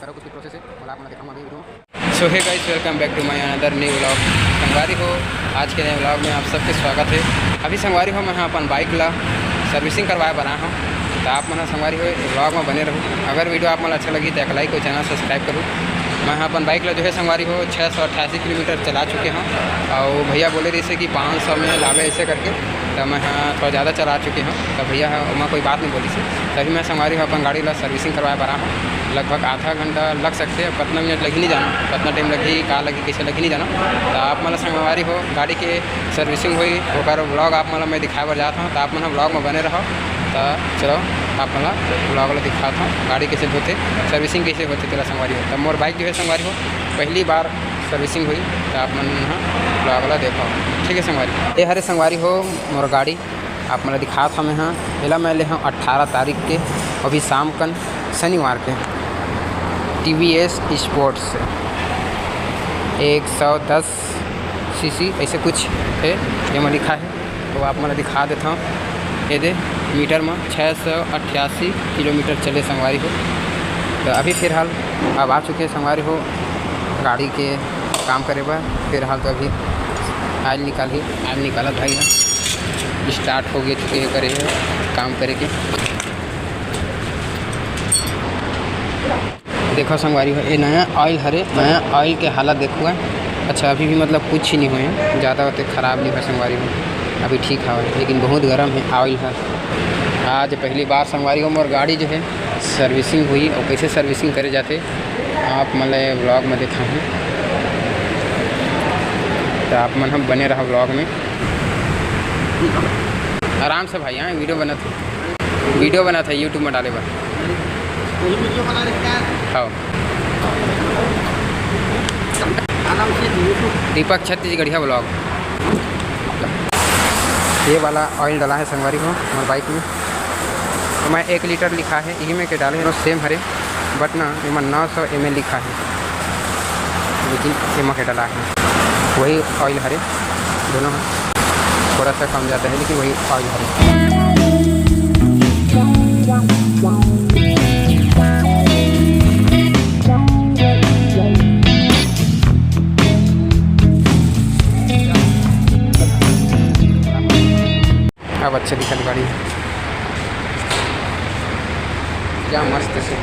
करो कुछ भी प्रोसेस है और आप मैं दिखाऊंगा अभी वीडियो में। So hey guys, welcome back to my another new vlog. संगवारी हो, आज के नए व्लॉग में आप सबके स्वागत है। अभी संगवारी हो मैं अपन बाइक ला सर्विसिंग करवाए बना हूँ, तो आप मन संगवारी हो व्लॉग में बने रहो। अगर वीडियो आप मन अच्छा लगी तो एक लाइक और चैनल सब्सक्राइब करो। मैं अपन बाइक ला जो है संगवारी हो 688 किलोमीटर चला चुके हैं और भैया बोले रही से कि 500 में लावे ऐसे करके, तो मैं थोड़ा ज़्यादा चला चुके हैं। तो भैया मैं कोई बात नहीं बोली से, तभी मैं संगवारी हो अपन गाड़ी ला सर्विसिंग करवाए बना हूँ। लगभग आधा घंटा लग सकते हैं, कितना मिनट लगी नहीं जाना, कितना टाइम लगी का लगी कैसे लगी नहीं जाना। तो आप मतलब संगवारी हो गाड़ी के सर्विसिंग हुई होकर ब्लॉग आप मतलब मैं दिखाए बर जाता हूँ, तो आप मतलब ब्लॉग में बने रहो। तो चलो आप मतलब ब्लॉग वाला दिखाता हूँ गाड़ी कैसे होते, सर्विसिंग कैसे होते तेरा संगवारी हो। तब मोर बाइक जो है संगवारी हो पहली बार सर्विसिंग हुई, तो आप मन ब्लॉग वाला देखो, ठीक है संगवारी। ये हरे संगवारी हो मोर गाड़ी आप मतलब दिखा था मैं। हाँ पहला मैं ले हूँ 18 तारीख के, अभी शाम कन शनिवार के TVS स्पोर्ट्स से 110 सीसी ऐसे कुछ है ये मैं लिखा है, तो आप मतलब दिखा देता हूँ। ये दे मीटर में 688 किलोमीटर चले संगवारी हो। तो अभी फिलहाल अब आ चुके संगवारी हो गाड़ी के काम करे बा। फिलहाल तो अभी आयल निकाला भाई ना स्टार्ट हो गए चुके करे है काम करे के। देखो संगवारी हो ये नया ऑयल हरे, नया ऑयल के हालत देखो है। अच्छा अभी भी मतलब कुछ ही नहीं हुए हैं, ज़्यादा होते ख़राब नहीं हुआ संगवारी हो, अभी ठीक है, लेकिन बहुत गर्म है ऑयल है। आज पहली बार संगवारी हो मोर गाड़ी जो है सर्विसिंग हुई, और कैसे सर्विसिंग करे जाते आप मतलब व्लॉग में देखा हूँ। तो आप मन हम बने रहा व्लॉग में आराम से भाई। यहाँ वीडियो बना था यूट्यूब में डाले बार। हाँ दीपक छत्तीसगढ़िया ब्लॉग। ये वाला ऑयल डाला है संगवारी को हमारे बाइक में, तो मैं 1 लीटर लिखा है यही में के डाले हैं सेम हरे, बट ना इमा 900 ml लिखा है, लेकिन इमा के डाला है वही ऑयल हरे दोनों है। थोड़ा सा कम जाता है लेकिन वही ऑयल हरे। अब अच्छे दिखा गाड़ी क्या मस्त से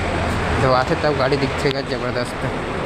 धोआते तब गाड़ी दिखेगा ज़बरदस्त।